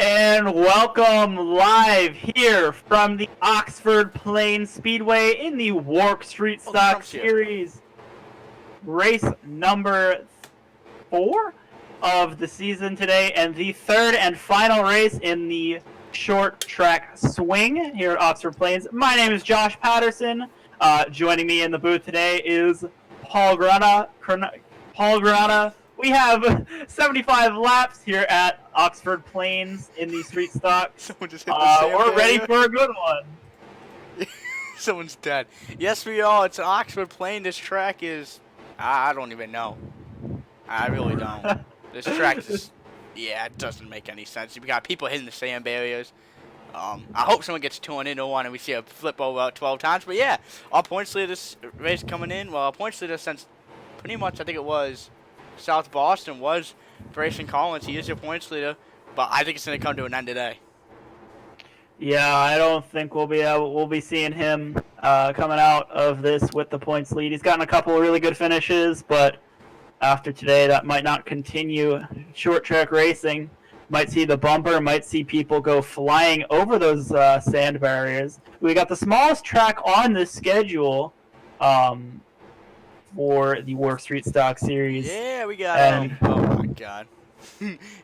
And welcome live here from the Oxford Plains Speedway in the WORC Street Stock Series. Race number 4 of the season today, and the third and final race in the short track swing here at Oxford Plains. My name is Josh Patterson. Joining me in the booth today is Paul Granata. We have 75 laps here at Oxford Plains in the street stock. Someone just hit the sand We're ready for a good one. Someone's dead. Yes, we are. It's Oxford Plains. This track is... I don't even know. I really don't. This track is... Yeah, it doesn't make any sense. We got people hitting the sand barriers. I hope someone gets torn into one and we see a flip over about 12 times. But yeah, our points leader this race coming in. Well, our points leader since pretty much, I think it was South Boston, was Braison Collins. He is your points leader, but I think it's going to come to an end today. Yeah, I don't think we'll be seeing him coming out of this with the points lead. He's gotten a couple of really good finishes, but after today, that might not continue. Short track racing might see the bumper, might see people go flying over those sand barriers. We got the smallest track on this schedule for the WORC Street Stock Series. Yeah, we got oh my god.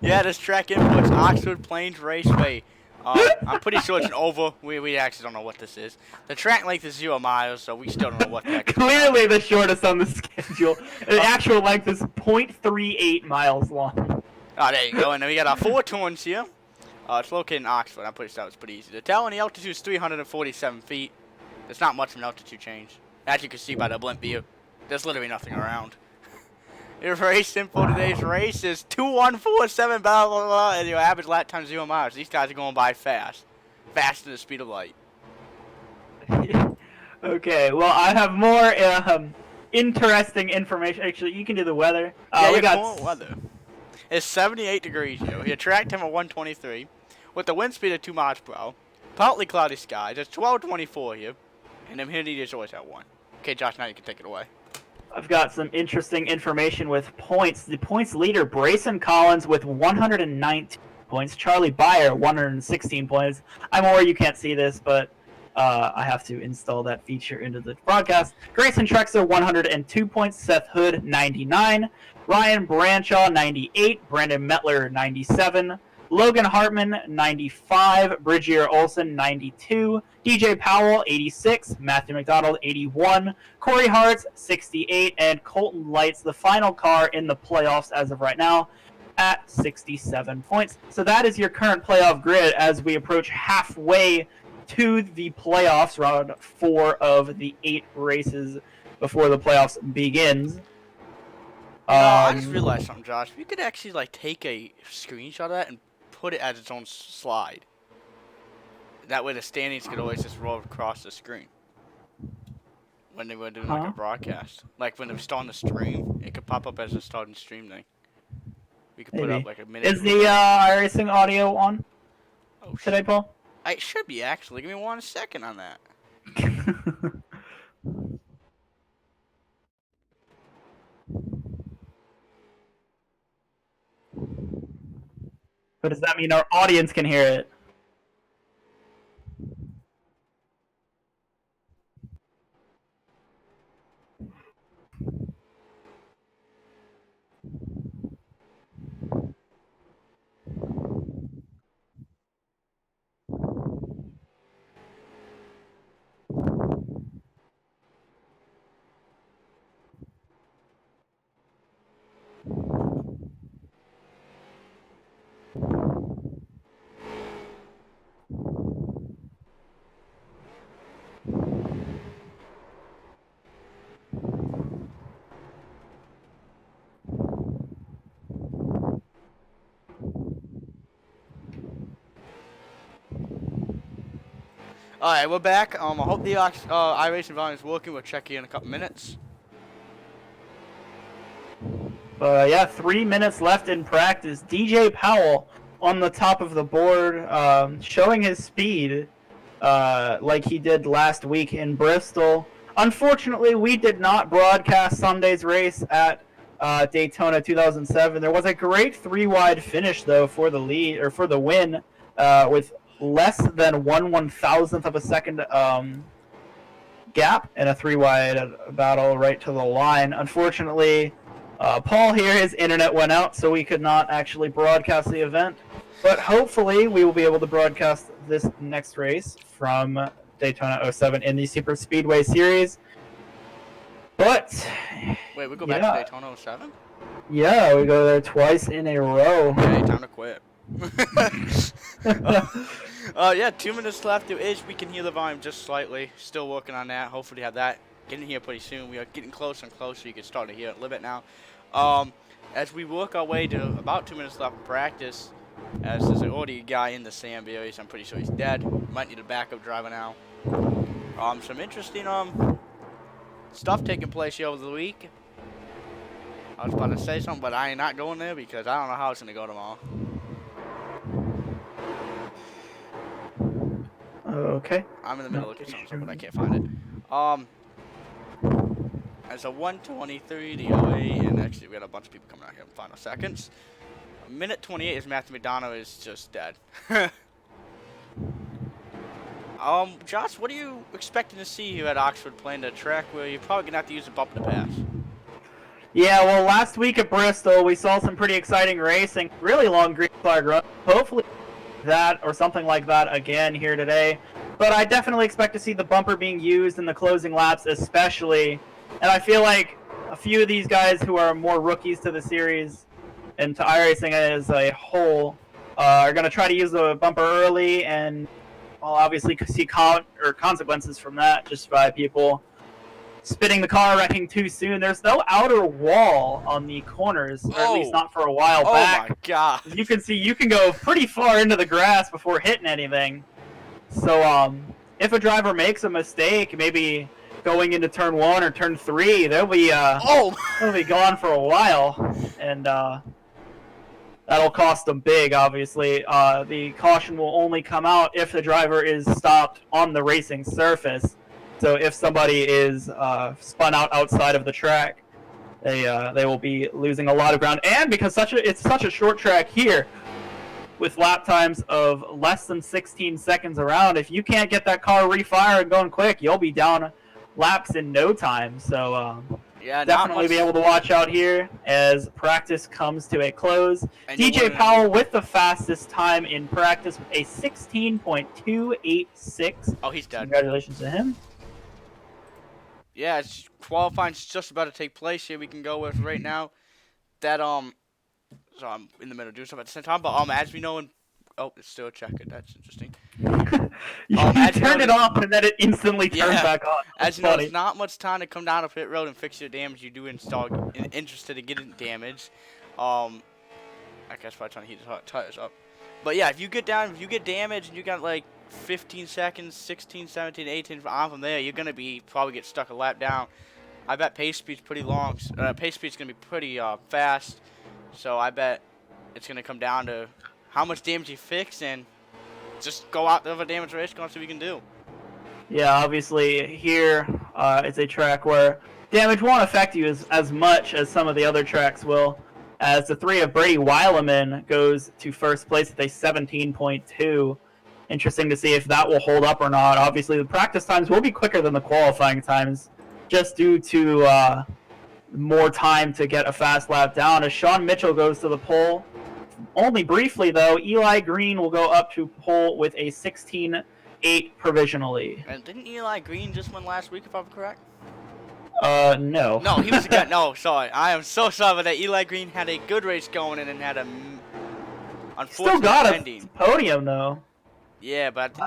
Yeah, this track inputs Oxford Plains Raceway. I'm pretty sure it's an oval. We actually don't know what this is. The track length is 0 miles, so we still don't know what that is. Clearly the shortest on the schedule. The actual length is 0.38 miles long. Oh, there you go. And then we got our 4 turns here. It's located in Oxford. I'm pretty sure it's pretty easy to tell. And the altitude is 347 feet. There's not much of an altitude change. As you can see by the blimp view, there's literally nothing around. Your race info today's race is 2147, blah, blah, blah, and your average lap time 0 miles. These guys are going by fast. Faster than the speed of light. Okay, well, I have more interesting information. Actually, you can do the weather. Yeah, we got weather. It's 78 degrees here. Your track time of 123, with a wind speed of 2 miles per hour. Partly cloudy skies. It's 1224 here, and the humidity is always at 1. Okay, Josh, now you can take it away. I've got some interesting information with points. The points leader, Braison Collins, with 119 points. Charlie Byer, 116 points. I'm aware you can't see this, but I have to install that feature into the broadcast. Grayson Trexler, 102 points. Seth Hood, 99. Ryan Branshaw, 98. Brandon Mettler, 97. Logan Hartman, 95. Bridgier Olsen, 92. DJ Powell, 86. Matthew McDonald, 81. Corey Hartz, 68. And Colton Lights, the final car in the playoffs as of right now, at 67 points. So that is your current playoff grid as we approach halfway to the playoffs, round 4 of the 8 races before the playoffs begins. I just realized something, Josh. You could actually like take a screenshot of that and put it as its own slide. That way the standings could always just roll across the screen when they were doing like a broadcast. Like when they start on the stream, it could pop up as a starting stream thing. We could put up like a minute. Is the iRacing audio on today, Paul? It should be, actually. Give me 1 second on that. But does that mean our audience can hear it? Alright, we're back. I hope the iRacing volume is working. We'll check in a couple minutes. Yeah, 3 minutes left in practice. DJ Powell on the top of the board, showing his speed like he did last week in Bristol. Unfortunately, we did not broadcast Sunday's race at Daytona 2007. There was a great 3-wide finish though for the lead or for the win, with less than 1/1000th of a second gap in a 3-wide battle right to the line. Unfortunately, Paul here, his internet went out, so we could not actually broadcast the event. But hopefully, we will be able to broadcast this next race from Daytona 07 in the Superspeedway Series. But wait, we go back to Daytona 07? Yeah, we go there twice in a row. Okay, time to quit. Yeah, 2 minutes left. We can hear the volume just slightly. Still working on that. Hopefully have that getting here pretty soon. We are getting closer and closer. You can start to hear it a little bit now. As we work our way to about 2 minutes left in practice, as there's an already guy in the Sam Berries. I'm pretty sure he's dead. Might need a backup driver now. Some interesting stuff taking place here over the week. I was about to say something, but I ain't not going there because I don't know how it's gonna go tomorrow. Okay. I'm in the middle of something, but I can't find it. As a 1:23 DOA, and actually we had a bunch of people coming out here in final seconds. A minute 28 is Matthew McDonald is just dead. Josh, what are you expecting to see here at Oxford playing the track where you're probably gonna have to use a bumper to pass? Yeah, well, last week at Bristol, we saw some pretty exciting racing. Really long green flag run. Hopefully that or something like that again here today. But I definitely expect to see the bumper being used in the closing laps especially. And I feel like a few of these guys who are more rookies to the series and to iRacing as a whole are going to try to use the bumper early and will obviously see consequences from that just by people spitting the car, wrecking too soon. There's no outer wall on the corners, or at least not for a while back. Oh my god. As you can see, you can go pretty far into the grass before hitting anything. So, if a driver makes a mistake, maybe going into turn 1 or turn 3, they'll be gone for a while, and that'll cost them big. Obviously, the caution will only come out if the driver is stopped on the racing surface. So if somebody is spun out outside of the track, they will be losing a lot of ground. And because it's such a short track here, with lap times of less than 16 seconds around, if you can't get that car refired and going quick, you'll be down laps in no time. So Yeah, definitely be able to watch out here as practice comes to a close. DJ Powell with the fastest time in practice with a 16.286. Oh, he's dead. Congratulations to him. Yeah, qualifying's just about to take place here. We can go with right now that so I'm in the middle of doing something at the same time, but as we know, oh, it's still a checker. That's interesting. You turned it off and then it instantly turned back on. As you know, there's not much time to come down a pit road and fix your damage. You do install interested in getting damage. I guess probably trying to heat the tires up. But yeah, if you get damage and you got like 15 seconds, 16, 17, 18 on from there, you're gonna probably get stuck a lap down. I bet pace speed's pretty long. Pace speed's gonna be pretty fast. So I bet it's gonna come down to how much damage you fix and just go out there with a damage race car and see what we can do. Yeah, obviously here it's a track where damage won't affect you as much as some of the other tracks will, as the 3 of Brady Weileman goes to first place with a 17.2. Interesting to see if that will hold up or not. Obviously, the practice times will be quicker than the qualifying times, just due to more time to get a fast lap down, as Sean Mitchell goes to the pole. Only briefly, though, Eli Green will go up to pole with a 16.8 provisionally. And didn't Eli Green just win last week, if I'm correct? No. No, he was again. No, sorry. I am so sorry that Eli Green had a good race going and then had a unfortunate still got ending. A podium, though. Yeah, but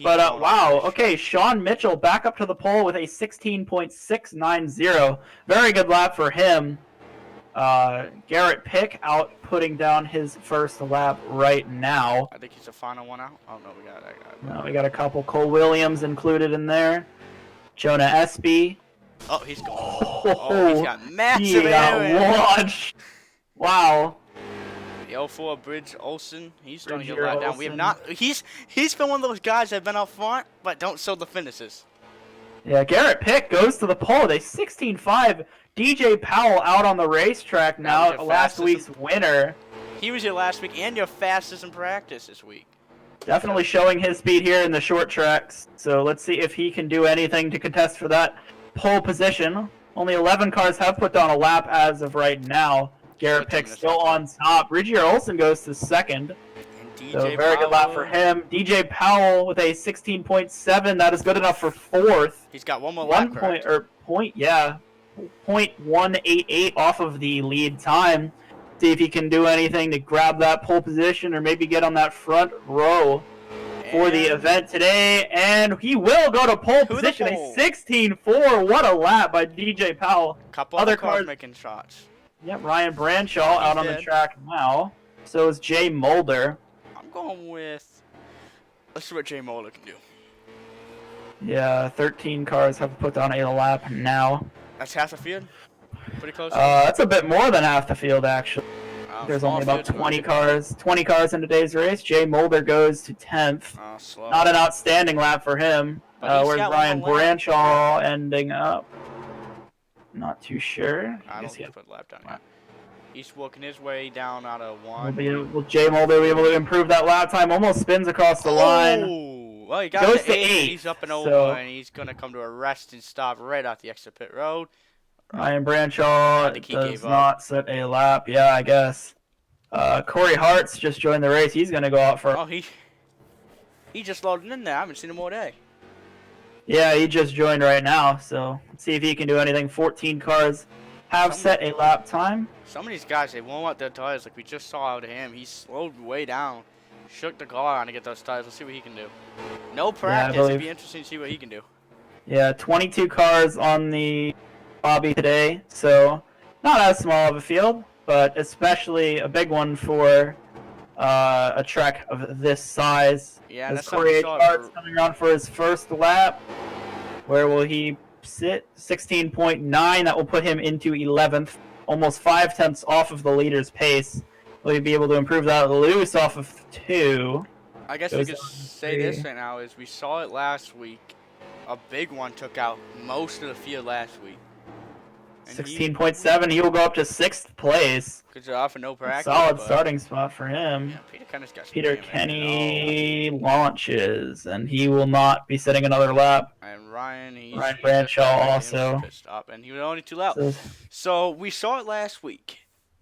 wow. Okay, Sean Mitchell back up to the pole with a 16.690. Very good lap for him. Garrett Pick out putting down his first lap right now. I think he's the final one out. Oh, no, we got a couple. Cole Williams included in there. Jonah Espy. Oh, he's gone. Oh, he's got massive launch. Wow. The 04 Bridge Olsen, he's going to get a lot down. We have not. He's been one of those guys that have been up front, but don't show the finishes. Yeah, Garrett Pick goes to the pole with a 16.5. DJ Powell out on the racetrack now, last week's winner. He was your last week and your fastest in practice this week. Definitely showing his speed here in the short tracks. So let's see if he can do anything to contest for that pole position. Only 11 cars have put down a lap as of right now. Garrett Pick still on top. Bridger Olsen goes to second. So very good lap for him. DJ Powell with a 16.7. That is good enough for fourth. He's got one more lap. 0.188 off of the lead time. See if he can do anything to grab that pole position or maybe get on that front row for the event today. And he will go to pole position. A 16.4. What a lap by DJ Powell. Couple other cars making shots. Yep, Ryan Branshaw out on the track now. So is Jay Mulder. I'm going with... Let's see what Jay Mulder can do. Yeah, 13 cars have put down a lap now. That's half the field? Pretty close? That's a bit more than half the field, actually. There's only about 20 cars in today's race. Jay Mulder goes to 10th. Not an outstanding lap for him. Where's Ryan Branshaw ending up? Not too sure. I don't put a lap down yet. He's working his way down out of 1. Will Jay Mulder be able to improve that lap time? Almost spins across the line. Well, he got to 8. He's up and over, and he's going to come to a rest and stop right off the exit pit road. Ryan Branshaw does not set a lap. Yeah, I guess. Corey Hart's just joined the race. He's going to go out for... Oh, he just loaded in there. I haven't seen him all day. Yeah, he just joined right now, so let's see if he can do anything. 14 cars have set a lap time. Some of these guys, they won't out their tires like we just saw out of him. He slowed way down, shook the car on to get those tires. Let's see what he can do. No practice. It'd be interesting to see what he can do. Yeah, 22 cars on the lobby today, so not as small of a field, but especially a big one for a track of this size. Yeah, as Corey Hart's coming around for his first lap. Where will he sit? 16.9. That will put him into 11th, almost 5 tenths off of the leader's pace. Will he be able to improve that loose off of 2? I guess we could say this right now is we saw it last week. A big one took out most of the field last week. 16.7. He will go up to 6th place. Good job for no practice. Solid starting spot for him. Yeah, Peter Kenny's got some Peter damage. Kenny launches, and he will not be setting another lap. And Ryan Branshaw also. Pissed off, and he was only 2 laps. So, So we saw it last week.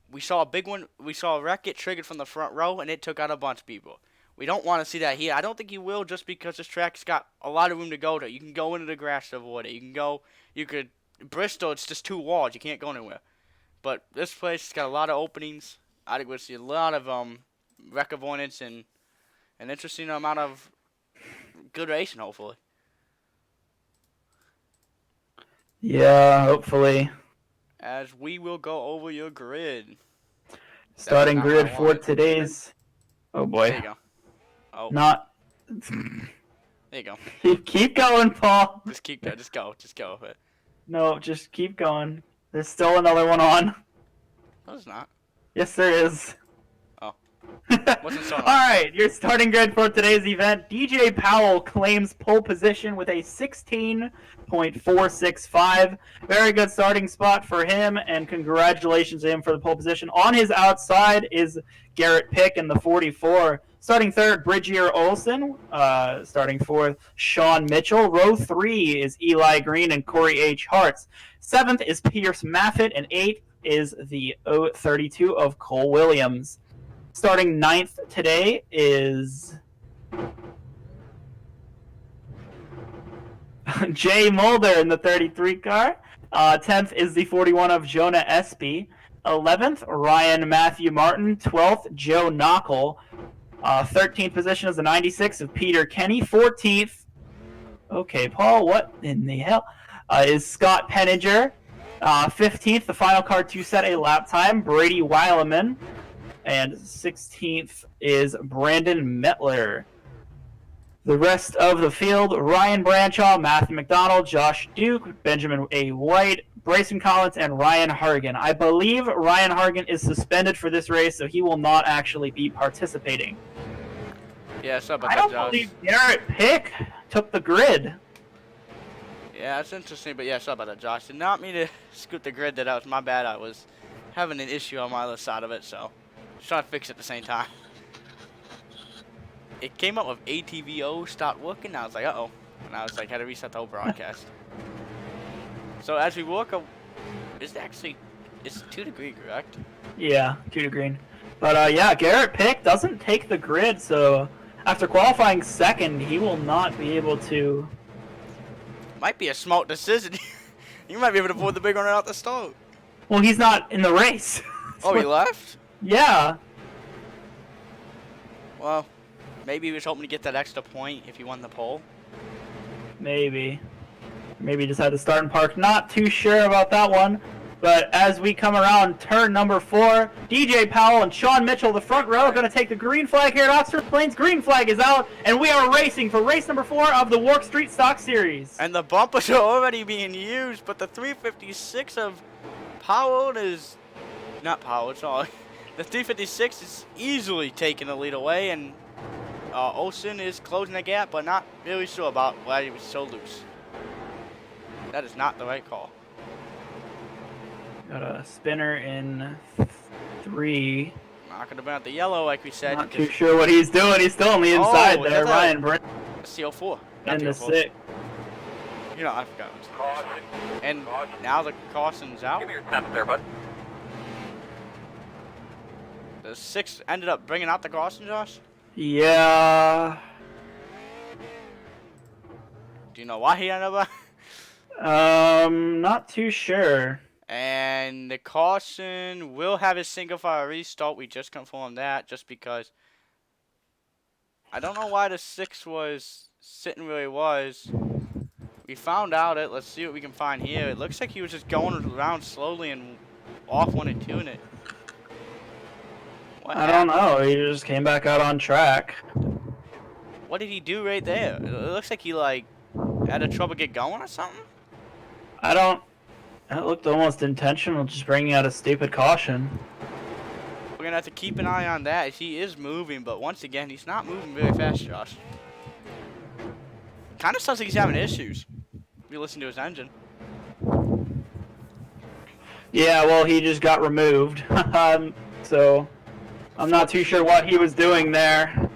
We saw a big one. We saw a wreck get triggered from the front row, and it took out a bunch of people. We don't want to see that here. I don't think he will, just because this track's got a lot of room to go to. You can go into the grass to avoid it. Bristol, it's just 2 walls. You can't go anywhere. But this place has got a lot of openings. I think we'll see a lot of wreck avoidance and an interesting amount of good racing, hopefully. yeah, hopefully. As we will go over your grid. Starting grid for today's. Oh boy. There you go. Oh. Not. There you go. Keep going, Paul. Just keep going. Just go with it. No, just keep going. There's still another one on. No, there's not. Yes, there is. Oh. Wasn't so. Alright, your starting grid for today's event. DJ Powell claims pole position with a 16.465. Very good starting spot for him, and congratulations to him for the pole position. On his outside is Garrett Pick in the 44. Starting third, Bridgier Olsen. Starting fourth, Sean Mitchell. Row 3 is Eli Green and Corey H. Hartz. 7th is Pierce Maffitt, and 8th is the 032 of Cole Williams. Starting 9th today is Jay Mulder in the 33 car. 10th is the 41 of Jonah Espy. 11th, Ryan Matthew Martin. 12th, Joe Knockel. 13th position is the 96 of Peter Kenny. 14th, okay, Paul, what in the hell, is Scott Penninger. 15th, the final car to set a lap time, Brady Weileman. And 16th is Brandon Metler. The rest of the field, Ryan Branshaw, Matthew McDonald, Josh Duke, Benjamin A. White, Braison Collins, and Ryan Hargan. I believe Ryan Hargan is suspended for this race, so he will not actually be participating. Yeah, so about I that, don't Josh. believe Garrett Pick took the grid. Yeah, that's interesting, but yeah, sorry about that, Josh. Did not mean to scoot the grid. That was my bad. I was having an issue on my other side of it, so just trying to fix it at the same time. It came up with ATVO stopped working. I was like, uh-oh. And I was like, had to reset the whole broadcast. So as we walk up, it's 2 degree, correct? Yeah, 2 to green. But yeah, Garrett Pick doesn't take the grid, so after qualifying second, he will not be able to. Might be a smart decision. You might be able to pull the big one out the start. Well, he's not in the race. Oh, he left? Yeah. Well, maybe he was hoping to get that extra point if he won the pole. Maybe. Maybe he just had to start and park. Not too sure about that one. But as we come around turn number 4, DJ Powell and Sean Mitchell, the front row, are going to take the green flag here at Oxford Plains. Green flag is out, and we are racing for race number 4 of the WORC Street Stock Series. And the bumpers are already being used, but the 356 of Powell is... Not Powell, it's all... The 356 is easily taking the lead away, and Olsen is closing the gap, but not really sure about why he was so loose. That is not the right call. Got a spinner in 3. Not going to burn out the yellow, like we said. Not too sure what he's doing. He's still on the inside there. Ryan Brent. CO4. And the 6. You know, I forgot. And now the caution's out. Give me your snap there, bud. The 6 ended up bringing out the caution, Josh? Yeah. Do you know why he ended up? Not too sure. And the caution will have his single file restart. We just confirmed that just because I don't know why the 6 was sitting where he was. We found out it. Let's see what we can find here. It looks like he was just going around slowly and off when it tuned it. I don't know. He just came back out on track. What did he do right there? It looks like he like had a trouble get going or something. I don't. That looked almost intentional, just bringing out a stupid caution. We're gonna have to keep an eye on that. He is moving, but once again, he's not moving very fast, Josh. Kind of sounds like he's having issues. If you listen to his engine. Yeah, well, he just got removed. So I'm not too sure what he was doing there.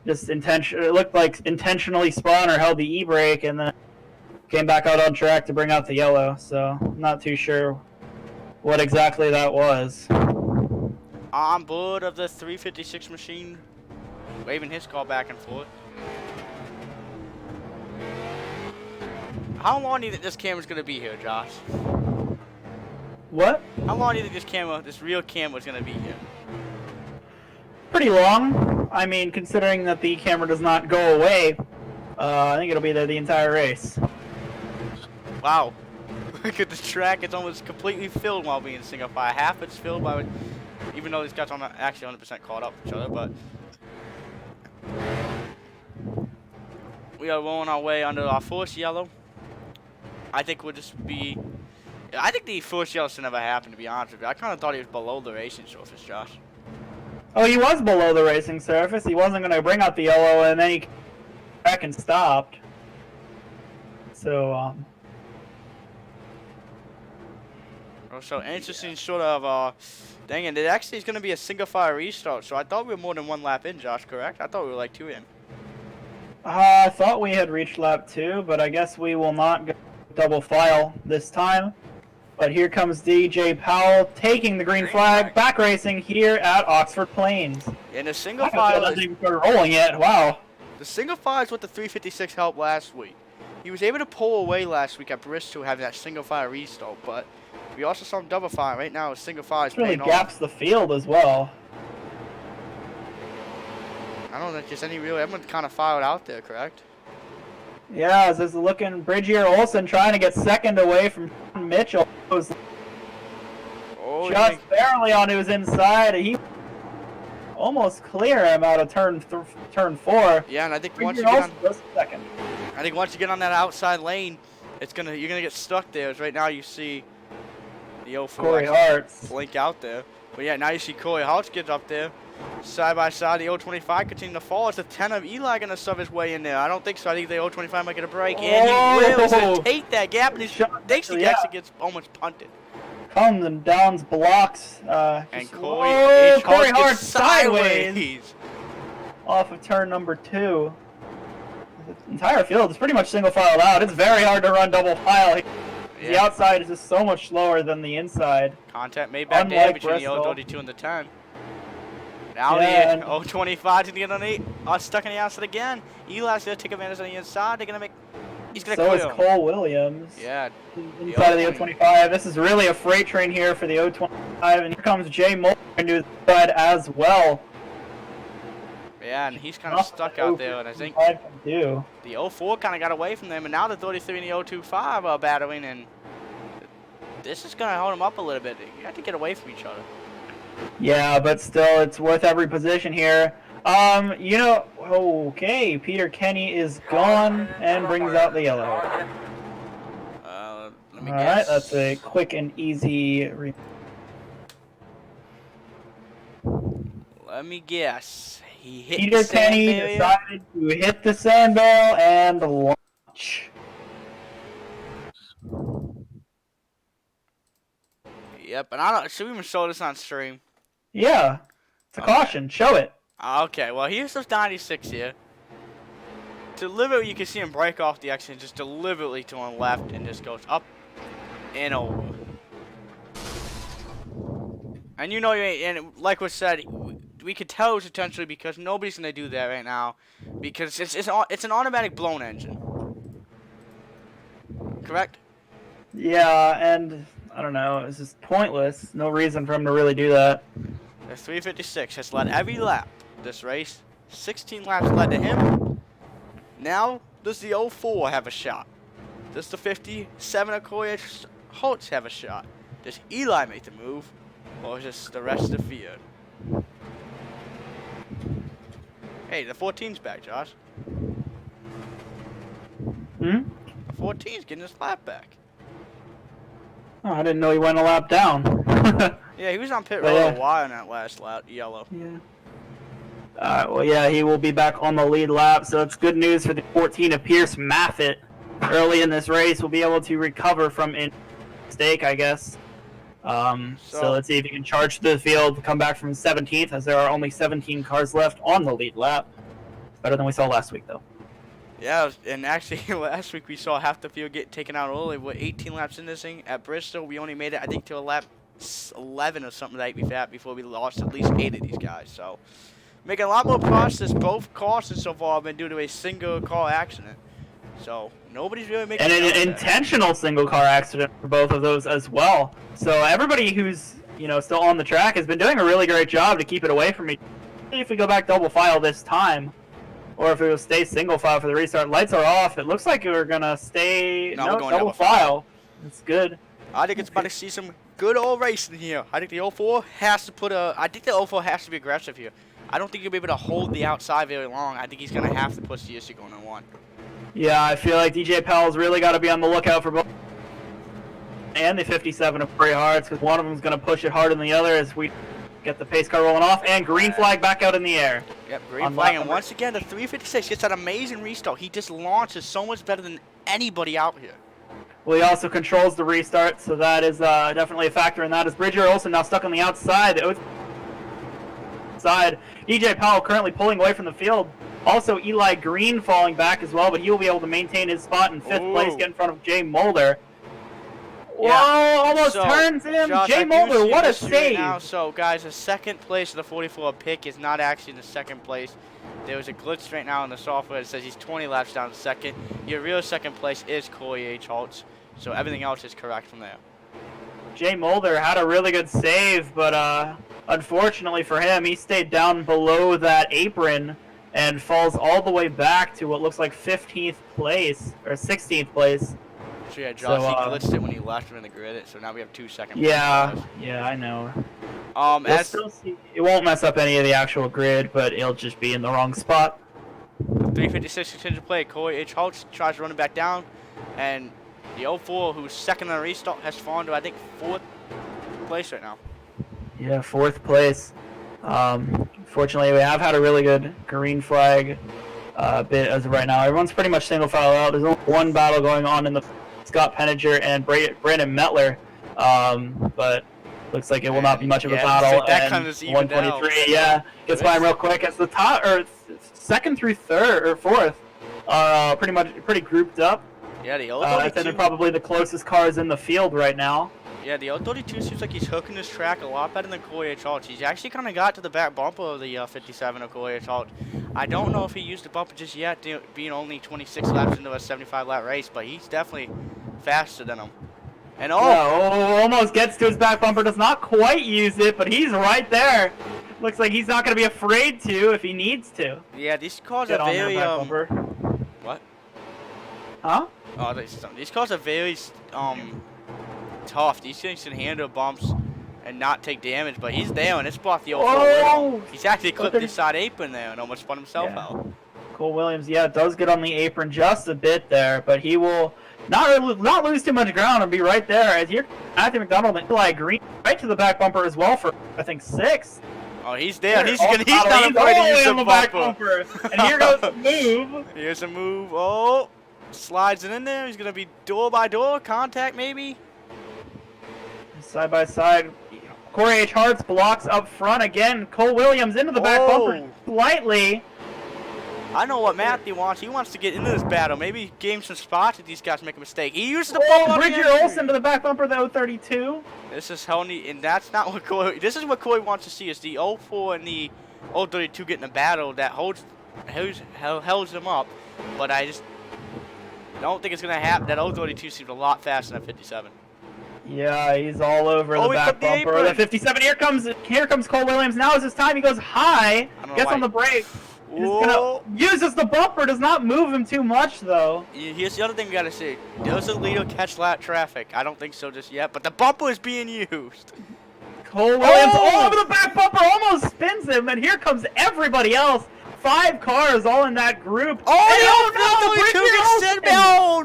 Just it looked like intentionally spun or held the e-brake and then came back out on track to bring out the yellow. So I'm not too sure what exactly that was. On board of the 356 machine, waving his car back and forth. How long do you think this camera's gonna be here, Josh? What? How long do you think this real camera's gonna be here? Pretty long. I mean, considering that the camera does not go away, I think it'll be there the entire race. Wow. Look at the track, it's almost completely filled while being single file. Half it's filled by, even though these guys are not actually 100% caught up with each other, but we are rolling our way under our first yellow. I think we'll just be, I think the first yellow should never happen, to be honest with you. I kind of thought he was below the racing surface, Josh. Oh, he was below the racing surface. He wasn't going to bring out the yellow, and then he came back and stopped. So, So interesting sort of, dang it, it actually is going to be a single file restart, so I thought we were more than one lap in, Josh, correct? I thought we were like 2 in. I thought we had reached lap 2, but I guess we will not go double file this time. But here comes DJ Powell taking the green flag, back racing here at Oxford Plains. And the single file hasn't even started rolling yet. Wow. The single file is what the 356 helped last week. He was able to pull away last week at Bristol having that single file restart, but we also saw him double file. Right now, a single file is really paying gaps off. the field as well. I don't think there's any real. Everyone's kind of filed out there, correct? Yeah, as is looking, Bridgier Olsen trying to get second away from Mitchell. Was just barely on his inside. He almost clear him out of turn 4. Yeah, and I think once you get on second. I think once you get on that outside lane, you're gonna get stuck there. As right now you see the 04 Corey Hartz blink out there. But yeah, now you see Corey Hartz gets up there. Side by side, the 025 continuing to fall. It's a 10 of Eli going to shove his way in there. I don't think so. I think the 025 might get a break. And he will to take that gap. And he actually gets almost punted. Comes and downs blocks. And Corey Hartz sideways. Off of turn number 2. The entire field is pretty much single filed out. It's very hard to run double file. Yeah. The outside is just so much slower than the inside. Contact made back there between the 032 and the 10. Now the 025 is going to get stuck on the outside again. Eli's going to take advantage on the inside. They're going to make. He's going to clear him. So is Cole Williams. Yeah. Inside of the 025. This is really a freight train here for the 025. And here comes Jay Moore into the side as well. Yeah, and he's kind of stuck out there. And I think the 04 kind of got away from them. And now the 33 and the 025 are battling. And this is going to hold them up a little bit. You have to get away from each other. Yeah, but still, it's worth every position here. You know, okay, Peter Kenny is gone and brings out the yellow. Let me guess. All right, that's a quick and easy. Let me guess. He hit Peter the sand Kenny barrier. decided to hit the sand barrel and launch. Yep, and I don't. Should we even show this on stream? Yeah, it's a caution. Show it. Okay, well here's the 96 here. Deliberately, you can see him break off the exit, just deliberately to one left, and just goes up and over. And you know, and like was said, we could tell it's intentionally because nobody's gonna do that right now, because it's an automatic blown engine. Correct? Yeah, and I don't know. It's just pointless. No reason for him to really do that. The 356 has led every lap this race. 16 laps led to him. Now, does the 04 have a shot? Does the 57 of Corey Hartz have a shot? Does Eli make the move? Or just the rest of the field? Hey, the 14's back, Josh. Hmm? The 14's getting his lap back. Oh, I didn't know he went a lap down. Yeah, he was on pit road a while in that last lap, yellow. Yeah. Well, yeah, he will be back on the lead lap, so it's good news for the 14 of Pierce Maffitt. Early in this race, we'll be able to recover from a mistake, I guess. So let's see if he can charge through the field, come back from 17th, as there are only 17 cars left on the lead lap. Better than we saw last week, though. Yeah, and actually last week we saw half the field get taken out early. With 18 laps in this thing at Bristol, we only made it, I think, to a lap 11 or something like that before we lost at least 8 of these guys. So making a lot more progress. Both causes so far have been due to a single car accident. So nobody's really making. And an intentional single car accident for both of those as well. So everybody who's still on the track has been doing a really great job to keep it away from me. If we go back double file this time, or if it will stay single file for the restart. Lights are off. It looks like we're gonna stay we're going double file. It's good. I think it's about to see some good old racing here. I think the 04 has to put a. I think the 04 has to be aggressive here. I don't think he'll be able to hold the outside very long. I think he's gonna have to push the issue going on 1. Yeah, I feel like DJ Powell's really got to be on the lookout for both. And the 57 of Prairie Hearts, because one of them's going to push it harder than the other as we get the pace car rolling off. And green flag back out in the air. Yep, green flag. And once again, the 356 gets that amazing restart. He just launches so much better than anybody out here. Well, he also controls the restart, so that is definitely a factor in that. As Bridger Olsen now stuck on the outside. DJ Powell currently pulling away from the field. Also, Eli Green falling back as well, but he'll be able to maintain his spot in 5th place, get in front of Jay Mulder. Whoa, almost turns him. Josh, Jay Mulder, what a save. Right now. So, guys, the 2nd place of the 44 pick is not actually the 2nd place. There was a glitch right now in the software that says he's 20 laps down to 2nd. Your real 2nd place is Corey H. Holtz, so everything else is correct from there. Jay Mulder had a really good save, but unfortunately for him, he stayed down below that apron and falls all the way back to what looks like 15th place, or 16th place. So yeah, Josh, he glitched it when he left him in the grid, so now we have 2 second places. Yeah, I know. It won't mess up any of the actual grid, but it'll just be in the wrong spot. 356 continues to play. Corey H. Holtz tries running back down, and the 04, who's 2nd on the restart, has fallen to, I think, 4th place right now. Yeah, 4th place. Fortunately, we have had a really good green flag bit as of right now. Everyone's pretty much single file out. There's only one battle going on in the Scott Penninger and Brandon Metler, but looks like it will not be much of a battle. So that kind of 123, gets by him real quick. As the top, or 2nd through 3rd or 4th are pretty grouped up. Yeah, the 032. They're probably the closest cars in the field right now. Yeah, the 032 seems like he's hooking this track a lot better than Corey H. Holtz. He's actually kind of got to the back bumper of the 57 of Corey H. Holtz. I don't know if he used the bumper just yet, being only 26 laps into a 75-lap race, but he's definitely faster than him. And almost gets to his back bumper, does not quite use it, but he's right there. Looks like he's not going to be afraid to if he needs to. Yeah, these cars are very what? Huh? Oh, these cars are very tough. These things can handle bumps and not take damage, but he's there and it's blocked the 04. He's actually clipped the side apron there and almost spun himself out. Cole Williams, does get on the apron just a bit there, but he will not lose too much ground and be right there. As here, Matthew McDonald and Eli Green right to the back bumper as well for, I think, 6th. Oh, he's there. He's not afraid to use the back bumper. And here goes the move. Here's a move. Oh, slides it in there. He's going to be door by door. Contact, maybe. Side by side. Corey H. Hartz blocks up front again. Cole Williams into the back bumper slightly. I know what Matthew wants. He wants to get into this battle. Maybe gain some spots if these guys make a mistake. He used the ball. Bridger Olsen to the back bumper of the 032. This is how neat, and that's not what Corey. This is what Corey wants to see: is the 04 and the 032 getting a battle that holds them up. But I just don't think it's gonna happen. That 032 seems a lot faster than 57. Yeah, he's all over the back bumper. The 57. Here comes Cole Williams. Now is his time. He goes high. Gets on the brake. Uses the bumper. Does not move him too much though. Here's the other thing we gotta see. Does the leader catch lap traffic? I don't think so just yet. But the bumper is being used. Cole Williams all over the back bumper. Almost spins him. And here comes everybody else. 5 cars all in that group.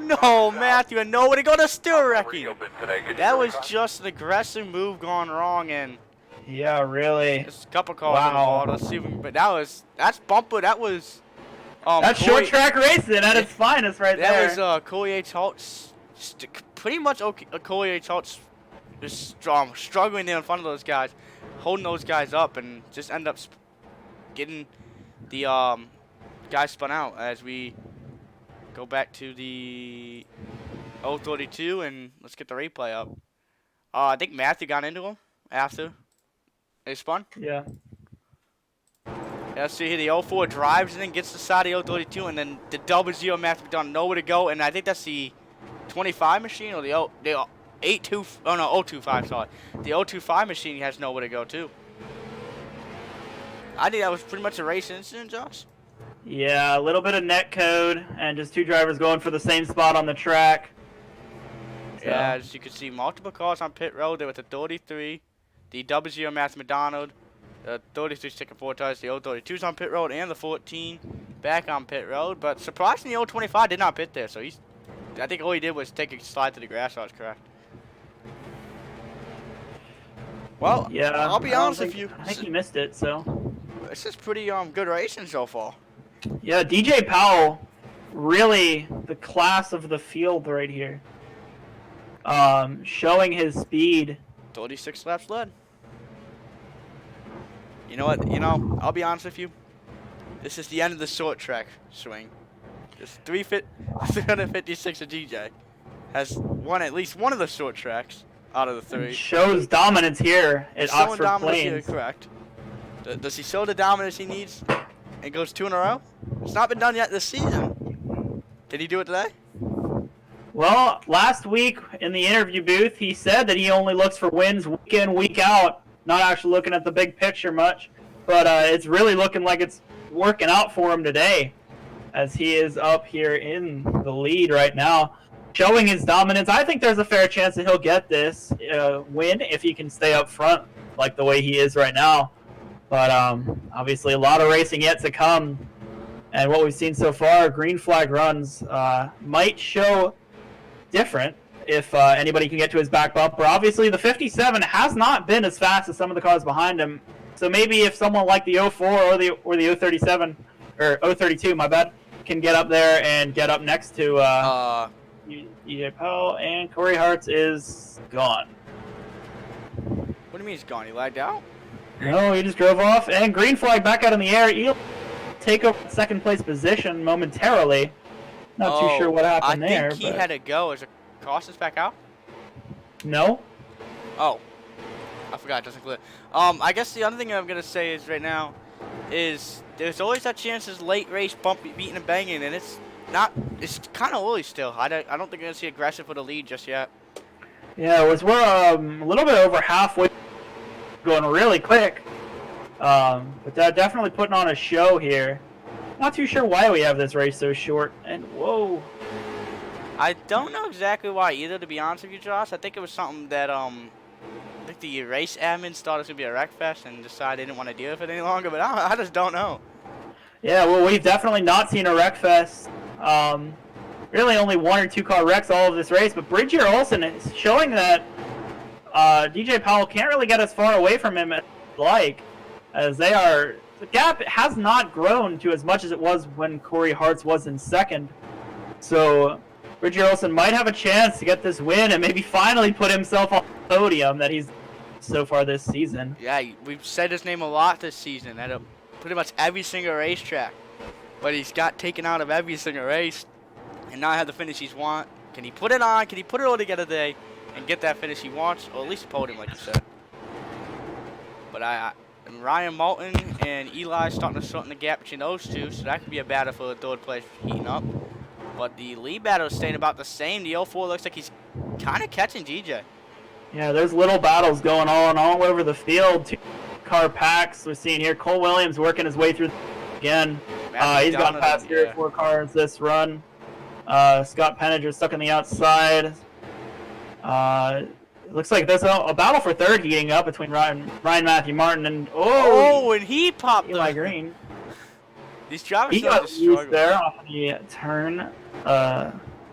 No, Matthew, and nobody got a still wrecking. That was just an aggressive move gone wrong, and yeah, really. Just a couple cars involved. Let's see, but that's bumper. That was that's short track racing at its finest, right there. That was Corey H. Holtz, pretty much Corey H. Holtz just struggling there in front of those guys, holding those guys up, and just end up getting the guys spun out as we go back to the 032, and let's get the replay up. I think Matthew got into him after they spun. Yeah. Yeah, see here the 04 drives and then gets the side of the 032, and then the 00 Matthew McDonald nowhere to go, and I think that's the 25 machine or the 82. Oh no, 025. Sorry, the 025 machine has nowhere to go too. I think that was pretty much a race incident, Josh. Yeah, a little bit of net code and just two drivers going for the same spot on the track. So. Yeah, as you can see, multiple cars on pit road. There was the 33, the 00 Matthew McDonald, the 33 sticking 4 tires, the 032's on pit road, and the 14 back on pit road. But surprisingly, the 025 did not pit there, so I think all he did was take a slide to the grass. I was correct. Well, yeah, I'll be honest with you. I think he missed it, so. This is pretty good racing so far. Yeah, DJ Powell, really the class of the field right here. Showing his speed. 36 laps led. You know what? I'll be honest with you. This is the end of the short track swing. This 356 of DJ has won at least one of the short tracks out of the 3. It shows dominance here at Oxford Plains. Here, correct. Does he show the dominance he needs and goes 2 in a row? It's not been done yet this season. Did he do it today? Well, last week in the interview booth, he said that he only looks for wins week in, week out, not actually looking at the big picture much. But it's really looking like it's working out for him today, as he is up here in the lead right now, showing his dominance. I think there's a fair chance that he'll get this win if he can stay up front like the way he is right now. But obviously a lot of racing yet to come. And what we've seen so far, green flag runs might show different if anybody can get to his back bumper. Obviously the 57 has not been as fast as some of the cars behind him. So maybe if someone like the 04 or the 037 or 032, my bad, can get up there and get up next to EJ Powell, and Corey Hartz is gone. What do you mean he's gone? He lagged out? No, he just drove off, and green flag back out in the air. He'll take over second place position momentarily. Not too sure what happened there. I think he had to go. Is the cautions back out? No. Oh. I forgot, it doesn't clear. I guess the other thing I'm going to say is right now is there's always that chance this late race bump beating and banging, and it's kind of early still. I don't think we're going to see aggressive for the lead just yet. Yeah, we're a little bit over halfway, going really quick. But definitely putting on a show here. Not too sure why we have this race so short. And whoa. I don't know exactly why either, to be honest with you, Josh. I think it was something that I think the race admins thought it was going to be a wreck fest and decided they didn't want to deal with it any longer, but I just don't know. Yeah, well, we've definitely not seen a wreck fest. Really only 1 or 2 car wrecks all of this race, but Bridger Olsen is showing that DJ Powell can't really get as far away from him as they are. The gap has not grown to as much as it was when Corey Hartz was in second. So Bridger Olsen might have a chance to get this win and maybe finally put himself on the podium that he's so far this season. Yeah, we've said his name a lot this season at pretty much every single racetrack. But he's got taken out of every single race and now have the finish he's want. Can he put it on? Can he put it all together today and get that finish he wants? Or at least a podium, like you said. But and Ryan Moulton and Eli starting to shorten the gap between those two, so that could be a battle for the third place heating up. But the lead battle is staying about the same. The 04 looks like he's kind of catching DJ. Yeah, there's little battles going on all over the field. 2 car packs we're seeing here. Cole Williams working his way through again. He's got past 3 or 4 cars this run. Scott Penninger stuck on the outside. Looks like there's a battle for third heating up between Ryan Matthew Martin and and he popped Eli Green. These drivers he got used there off the turn.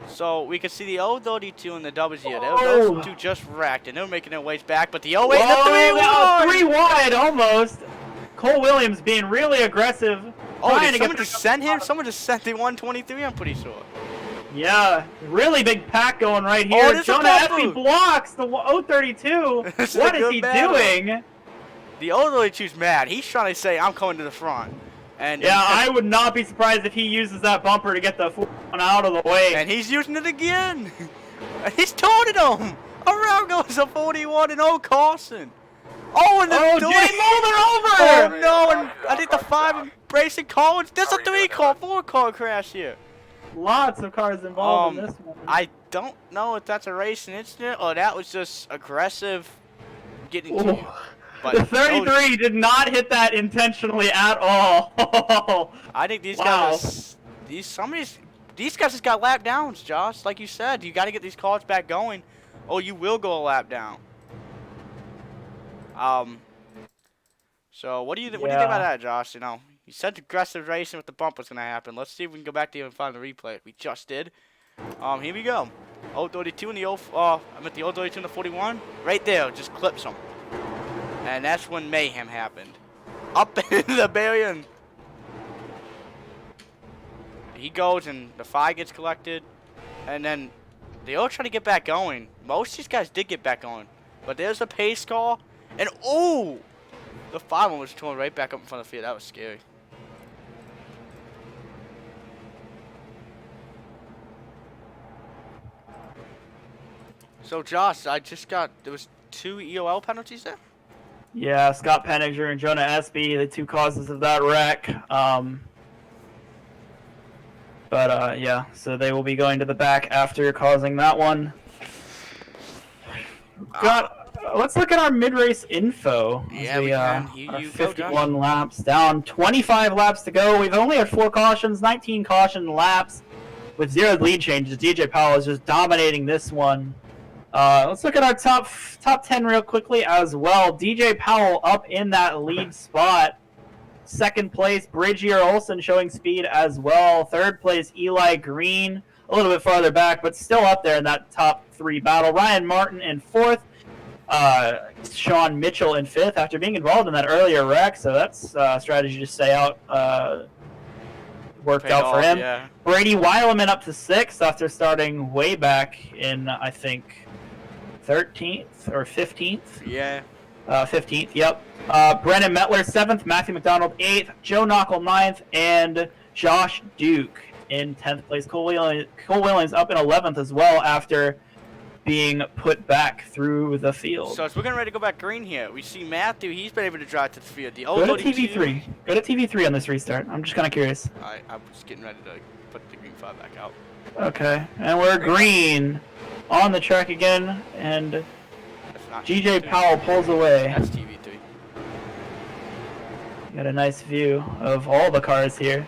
So we can see the 032 and the WZ. Those 2 just wrecked, and they're making their ways back. But the 08 and the 3 wide almost. Cole Williams being really aggressive. Oh, did someone just send him? Someone just sent the 123, I'm pretty sure. Yeah, really big pack going right here. Oh, there's a Jonah bumper. Effie blocks the 032. What is he doing? The 032's mad. He's trying to say, I'm coming to the front. And yeah, I would not be surprised if he uses that bumper to get the 41 out of the way. And he's using it again. He's toting him. Around goes a 41 and Carson. Oh, and the Jay Mulder over! Oh no, and I think the 5 and Braison Collins. There's a 4-car crash here. Lots of cars involved in this one. I don't know if that's a racing incident or that was just aggressive getting to you. But the 33 did not hit that intentionally at all. I think these guys, these guys just got lap downs, Josh. Like you said, you got to get these cars back going, or you will go a lap down. So what do you think about that, Josh? You know, you said aggressive racing with the bump was gonna happen. Let's see if we can go back to you and find the replay. We just did. Here we go. 032 and the the 032 and the 41. Right there, just clips them. And that's when mayhem happened. Up in the barrier. And he goes and the 5 gets collected. And then they all try to get back going. Most of these guys did get back going. But there's a pace car. And oh! The 5 one was torn right back up in front of the field. That was scary. So Josh, there was 2 EOL penalties there? Yeah, Scott Penninger and Jonah Espy, the 2 causes of that wreck. Yeah, so they will be going to the back after causing that one. Let's look at our mid-race info. Yeah, we can. 51 laps down, 25 laps to go. We've only had 4 cautions, 19 caution laps with 0 lead changes. DJ Powell is just dominating this one. Let's look at our top 10 real quickly as well. DJ Powell up in that lead spot. Second place, Bridgier Olsen showing speed as well. Third place, Eli Green, a little bit farther back, but still up there in that top 3 battle. Ryan Martin in 4th. Sean Mitchell in 5th after being involved in that earlier wreck, so that's strategy to stay out. Worked out for him. Yeah. Brady Weileman up to 6th after starting way back in, I think, 13th or 15th. Yeah. 15th, yep. Brennan Mettler 7th, Matthew McDonald 8th, Joe Knockel 9th, and Josh Duke in 10th place. Cole Williams up in 11th as well after being put back through the field. So as we're getting ready to go back green here, we see Matthew. He's been able to drive to the field. Go to TV3. Go to TV3 on this restart. I'm just kind of curious. I'm just getting ready to put the green flag back out. Okay, and we're green on the track again, and GJ Powell pulls away. That's TV3. Got a nice view of all the cars here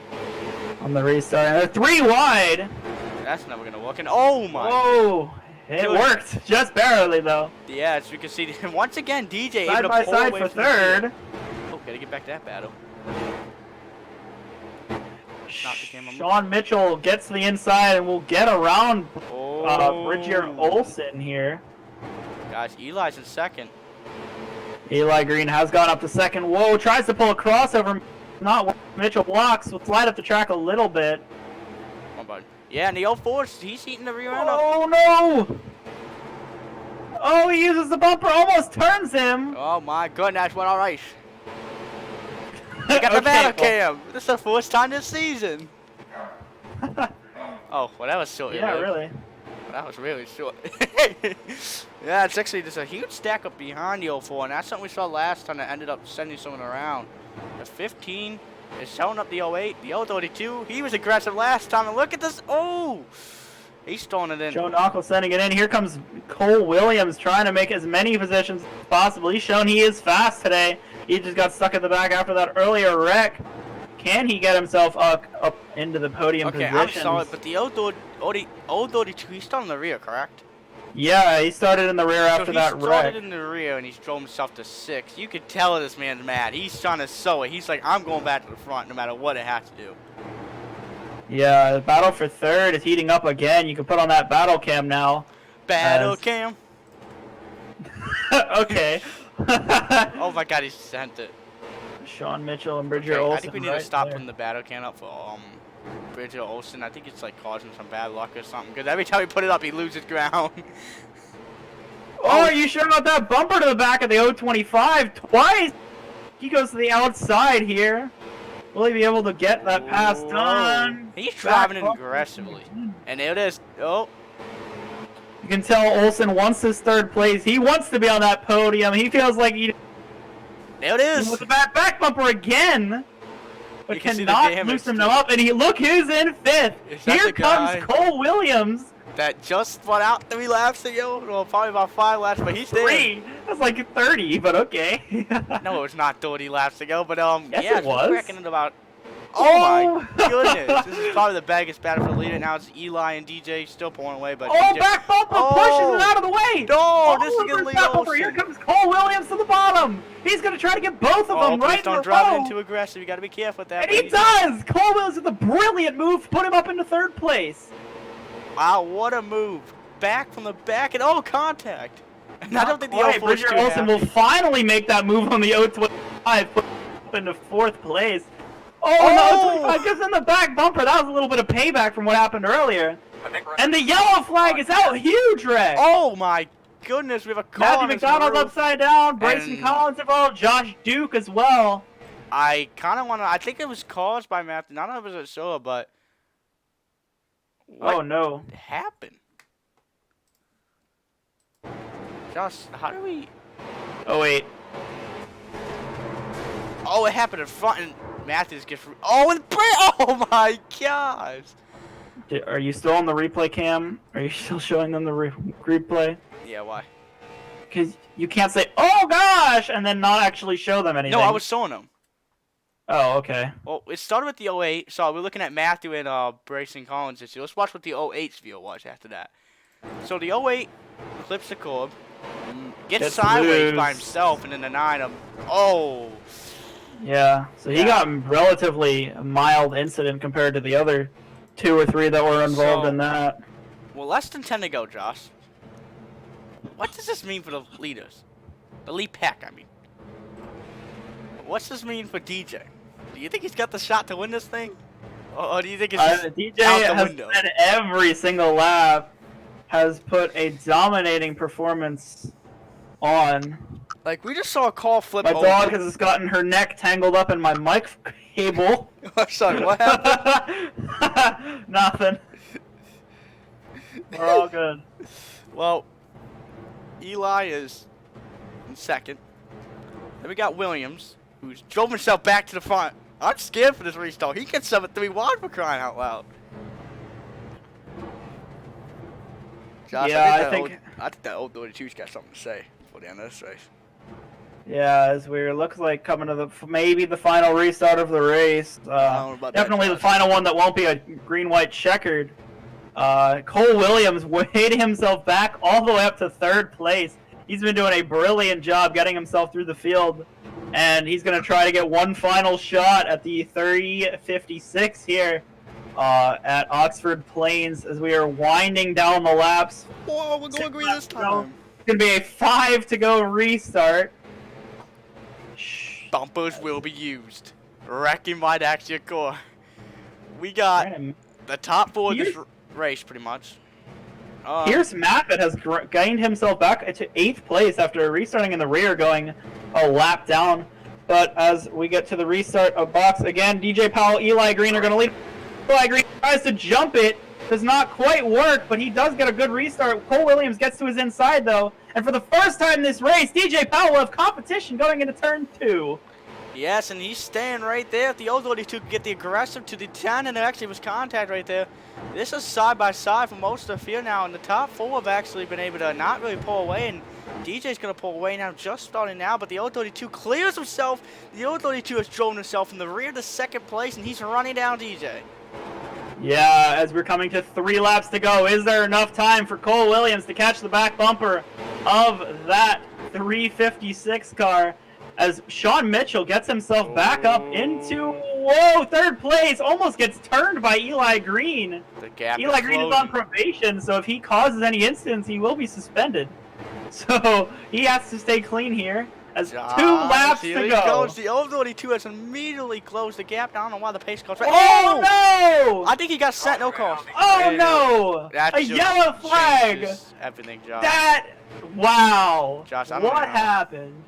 on the restart. And they're 3 wide. That's never gonna work. And oh my! Whoa! It worked, just barely though. Yeah, as we can see, once again, DJ side able by to pull side away for from 3rd. Oh, gotta get back to that battle. Sean Mitchell gets to the inside and will get around Bridgier Olsen here. Guys, Eli's in 2nd. Eli Green has gone up to 2nd. Whoa, tries to pull a crossover. Not Mitchell blocks. Will slide up the track a little bit. Come on, bud. Yeah, and the 04, he's eating the rear end up. Oh, no! Oh, he uses the bumper. Almost turns him. Oh, my goodness. Went all right. We got the battle cam. This is the first time this season. Oh, well, that was short. Yeah, really. That was really short. Yeah, it's actually just a huge stack up behind the 04, and that's something we saw last time that ended up sending someone around. The 15 is showing up the 08, the 032. He was aggressive last time, and look at this. Oh, he's throwing it in. Joe Knockel sending it in. Here comes Cole Williams trying to make as many positions as possible. He's shown he is fast today. He just got stuck at the back after that earlier wreck. Can he get himself up into the podium positions? Okay, I'm sorry, but the 032, he's still in the rear, correct? Yeah, he started in the rear after that wreck. He started in the rear and he's drove himself to 6th. You could tell this man's mad. He's trying to sew it. He's like, I'm going back to the front no matter what it has to do. Yeah, the battle for 3rd is heating up again. You can put on that battle cam now. Battle cam. Okay. Oh my God, he sent it. Sean Mitchell and Bridger Olsen. I think we need to stop putting the battle cam up for Bridget Olsen. I think it's like causing some bad luck or something. Because every time we put it up, he loses ground. Oh, are you sure about that bumper to the back of the 025 twice? He goes to the outside here. Will he be able to get that pass done? He's driving it aggressively. And there it is. Oh. You can tell Olsen wants his third place. He wants to be on that podium. He feels like he... There it is. With the back bumper again. But cannot loosen him up. And look who's in fifth. Here comes Cole Williams. That just went out 3 laps ago. Well, probably about 5 laps, but he's there. 3? That's like 30, but okay. No, it was not 30 laps ago, but yes, yeah, it was. We're reckoning about... Oh my goodness. This is probably the biggest battle for the leader. Now it's Eli and DJ still pulling away, but DJ... back bumper pushes it out of the way. No, this is going to lead Olsen. Here comes Cole Williams to the bottom. He's going to try to get both of them right in the row. Don't drive in too aggressive. You got to be careful with that. And he does. Cole Williams with a brilliant move to put him up into third place. Wow, what a move. Back from the back and contact. And I don't think the O4 Bridger Olsen will finally make that move on the 025, put up into fourth place. Oh, the 025 gives him the back bumper. That was a little bit of payback from what happened earlier. And the yellow flag is out. Huge wreck. Oh my goodness, we have a call. Matthew McDonald upside down. Braison Collins involved. Josh Duke as well. I kind of want to. I think it was caused by Matthew. None of it was sure, but. Oh no! Happened? Josh, how do we? Oh wait. Oh, it happened in front, and Matthews gets. Oh, and oh my gosh! Are you still on the replay cam? Are you still showing them the replay? Yeah, why? Because you can't say "oh gosh" and then not actually show them anything. No, I was showing them. Oh, okay. Well, it started with the 08, so we're looking at Matthew and Braison Collins this year. Let's watch what the 08's view was after that. So the 08 clips the curb, gets sideways by himself, and then the 9 oh. Yeah, so he got a relatively mild incident compared to the other 2 or 3 that were involved in that. Well, less than 10 to go, Josh. What does this mean for the leaders? The lead pack, I mean. What's this mean for DJ? Do you think he's got the shot to win this thing? Or do you think it's DJ has spent every single lap, has put a dominating performance on. Like, we just saw a call flip over. My dog has just gotten her neck tangled up in my mic cable. Sorry, what happened? Nothing. We're all good. Well, Eli is in second. Then we got Williams, who's drove himself back to the front. I'm scared for this restart. He gets 7-3 wide for crying out loud. Josh, yeah, I think that old 32's got something to say for the end of this race. Yeah, as we looks like coming to the maybe the final restart of the race. Definitely the final one that won't be a green-white checkered. Cole Williams weighed himself back all the way up to third place. He's been doing a brilliant job getting himself through the field, and he's going to try to get one final shot at the 30.56 here at Oxford Plains as we are winding down the laps. Whoa, we're going green this time. It's going to be a 5 to go restart. Bumpers will be used. Wrecking might actually occur. We got the top 4 of this race, pretty much. Here's Mappet has gained himself back to 8th place after restarting in the rear, going a lap down. But as we get to the restart of box again, DJ Powell, Eli Green are going to lead. Eli Green tries to jump it. Does not quite work, but he does get a good restart. Cole Williams gets to his inside, though. And for the first time this race, DJ Powell will have competition going into turn 2. Yes, and he's staying right there. If the old 32 could get the aggressive to the 10, and there actually was contact right there. This is side by side for most of the field now, and the top 4 have actually been able to not really pull away, and DJ's going to pull away now, just starting now, but the old 32 clears himself. The old 32 has thrown himself in the rear to 2nd place, and he's running down DJ. Yeah, as we're coming to 3 laps to go, is there enough time for Cole Williams to catch the back bumper of that 356 car? As Sean Mitchell gets himself back up into, 3rd place, almost gets turned by Eli Green. Eli Green is on probation, so if he causes any incidents, he will be suspended. So he has to stay clean here. as 2 laps here to he go. goes. The old 22 has immediately closed the gap. I don't know why the pace car's right. Oh, no! I think he got sent no calls. Oh, no! That A yellow flag! changes everything, Josh. Wow. Josh, I don't what know. happened?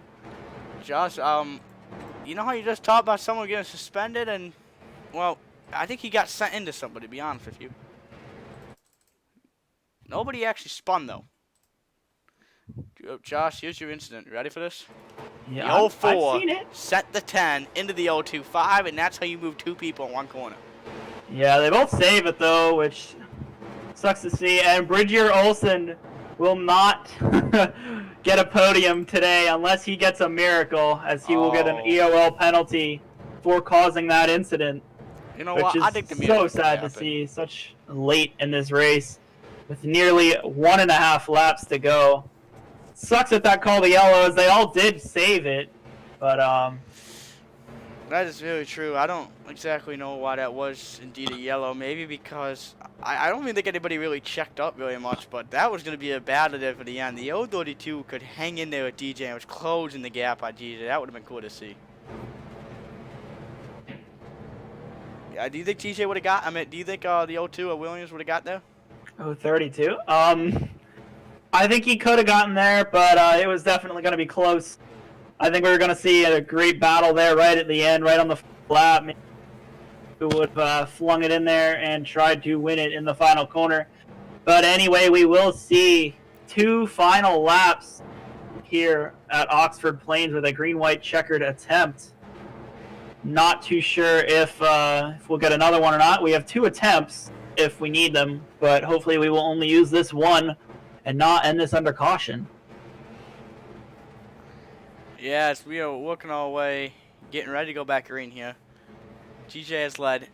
Josh, you know how you just talked about someone getting suspended and, well, I think he got sent into somebody, to be honest with you. Nobody actually spun, though. Josh, here's your incident. You ready for this? Yeah, the I've 04 seen it. set the 10 into the 025, and that's how you move 2 people in one corner. Yeah, they both save it, though, which sucks to see. And Bridger Olsen will not get a podium today unless he gets a miracle, as he will get an EOL penalty for causing that incident. You know which what? is I think the miracle so sad to happen. see such late in this race with nearly 1.5 laps to go. Sucks that called the yellow, as they all did save it, but That is very true. I don't exactly know why that was indeed a yellow. Maybe because I don't even think anybody really checked up very much, but that was going to be a battle there for the end. The 032 could hang in there with DJ and was closing the gap on DJ. That would have been cool to see. Yeah, do you think TJ would have got? I mean, do you think the 02 or Williams would have got there? 032. I think he could have gotten there, but it was definitely going to be close. I think we were going to see a great battle there right at the end, right on the lap. Who would have flung it in there and tried to win it in the final corner. But anyway, we will see 2 final laps here at Oxford Plains with a green-white checkered attempt. Not too sure if we'll get another one or not. We have 2 attempts if we need them, but hopefully we will only use this one and not end this under caution. Yes, we are working our way, getting ready to go back green here. TJ has led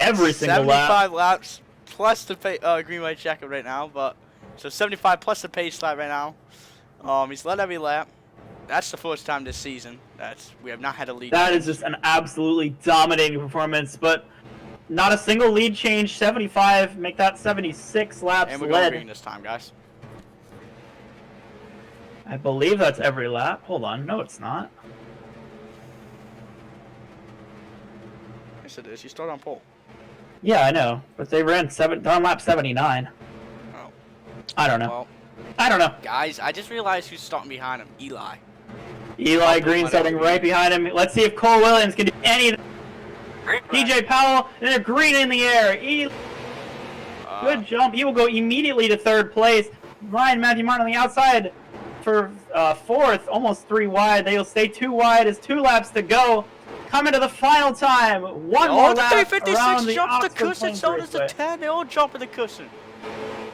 every single 75 laps plus the green white checker right now, but so 75 plus the pace lap right now. He's led every lap. That's the first time this season we have not had a lead. That is just an absolutely dominating performance, but not a single lead change. 75, make that 76 laps and we're led. going green this time, guys. I believe that's every lap. Hold on, no, it's not. Yes, it is. You start on pole. Yeah, I know, but they ran on lap 79. Oh. I don't know. Well, I don't know. guys, I just realized who's starting behind him. Eli Green starting right behind him. Let's see if Cole Williams can do anything. DJ Powell, and they're green in the air. Good jump. He will go immediately to 3rd place. Matthew Martin on the outside for 4th, almost 3 wide. They'll stay 2 wide as 2 laps to go. Coming to the final time. One more lap around the 356 jumps the Oxford cushion, Plains so does the Raceway. 10. They all jump in the cushion.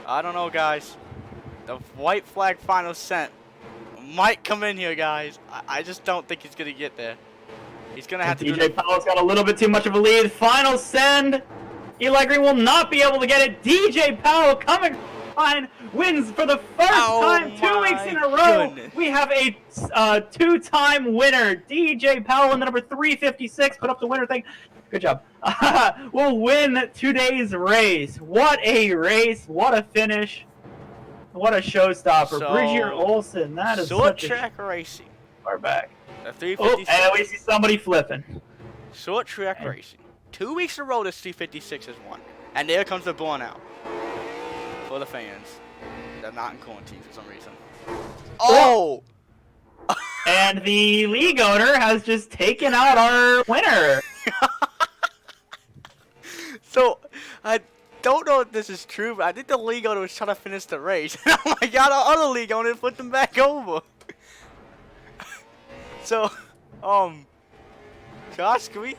I don't know, guys. The white flag final sent might come in here, guys. I just don't think he's going to get there. He's going to have to do DJ Powell's got a little bit too much of a lead. Final send. Eli Green will not be able to get it. DJ Powell coming behind, wins for the first time 2 weeks in a row. Goodness. We have a 2-time winner. DJ Powell in the number 356. Put up the winner thing. Good job. Will win today's race. What a race. What a finish. What a showstopper. So, Bridger Olsen. That is short such track racing. far back. The Oh, 356. and we see somebody flipping. Short track racing. 2 weeks in a row, this 356 has won. And there comes the burnout for the fans. They're not in quarantine for some reason. Oh! And the league owner has just taken out our winner. So, I don't know if this is true, but I think the league owner was trying to finish the race. Oh my god, our other league owner put them back over. So, Josh, can we?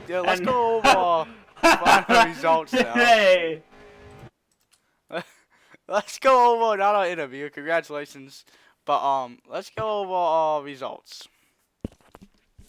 Yeah, let's go over final results now. Hey. Let's go over not our interview. Congratulations, but let's go over our results.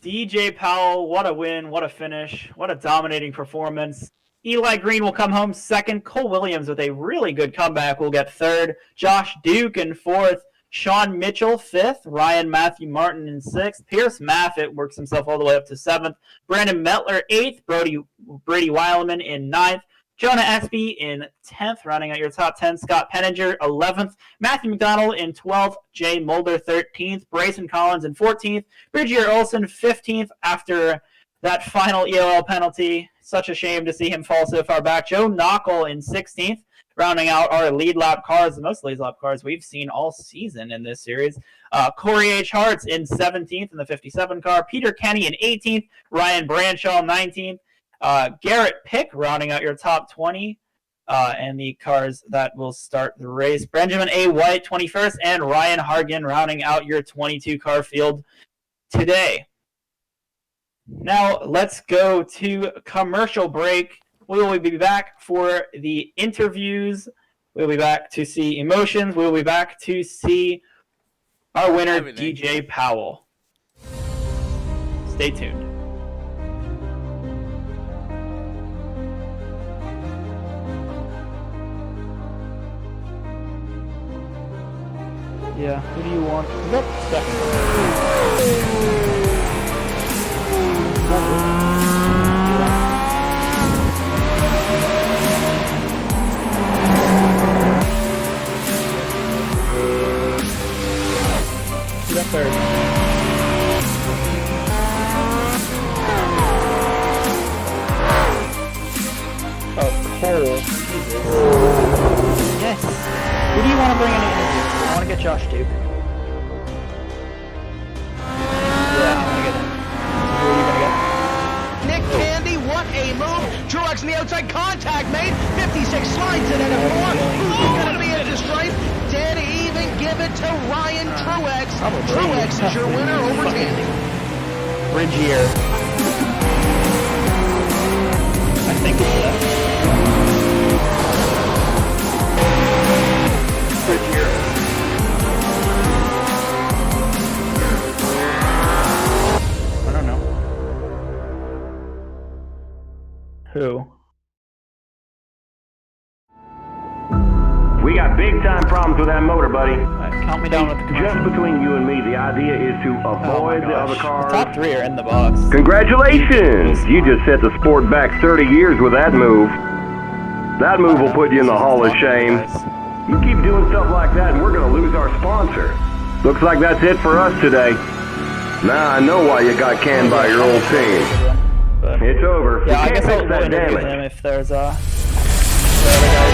DJ Powell, what a win, what a finish, what a dominating performance. Eli Green will come home 2nd. Cole Williams with a really good comeback will get 3rd. Josh Duke in 4th. Sean Mitchell 5th. Ryan Matthew Martin in 6th. Pierce Maffitt works himself all the way up to 7th. Brandon Metler 8th. Brady Weileman in 9th. Jonah Espy in 10th, rounding out your top 10. Scott Penninger, 11th. Matthew McDonald in 12th. Jay Mulder, 13th. Braison Collins in 14th. Bridgier Olsen, 15th after that final EOL penalty. Such a shame to see him fall so far back. Joe Knockel in 16th, rounding out our lead lap cars, the most lead lap cars we've seen all season in this series. Corey H. Hartz in 17th in the 57 car. Peter Kenny in 18th. Ryan Branshaw, 19th. Garrett Pick rounding out your top 20 and the cars that will start the race. Benjamin A. White, 21st, and Ryan Hargan rounding out your 22 car field today. Now let's go to commercial break. We will be back for the interviews. We'll be back to see emotions. We'll be back to see our winner, DJ Powell. Stay tuned. Yeah, who do you want? Nope, second. Third. Oh, Cole. Jesus. Yes. Who do you want to bring in the interview? I want to get Josh Duke. Yeah, I want to get him. Who are you going to get? Nick Tandy, what a move. Truex in the outside, contact made. 56 slides it at a 4. Who's going to be into strife? Dead even give it to Ryan Truex. Truex is your winner over Tandy. Bridgier. I think it's that. Bridgier. I don't know. Who? We got big time problems with that motor, buddy. Right, count me down with the commercial. Just between you and me, the idea is to avoid the other cars. The top 3 are in the box. Congratulations! You just set the sport back 30 years with that move. That move will put you in the Hall of Shame. You keep doing stuff like that and we're going to lose our sponsor. Looks like that's it for us today. Now I know why you got canned by your old team. But it's over. Yeah, I you guess can't I'll fix that interview damage. him if there's the other guys.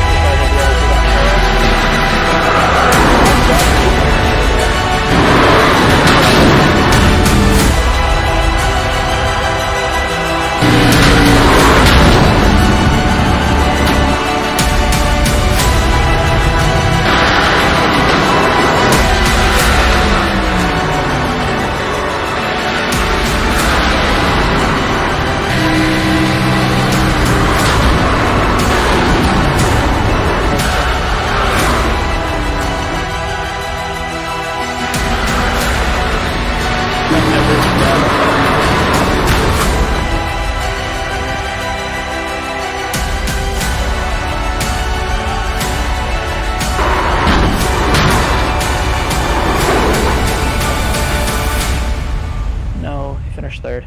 Third.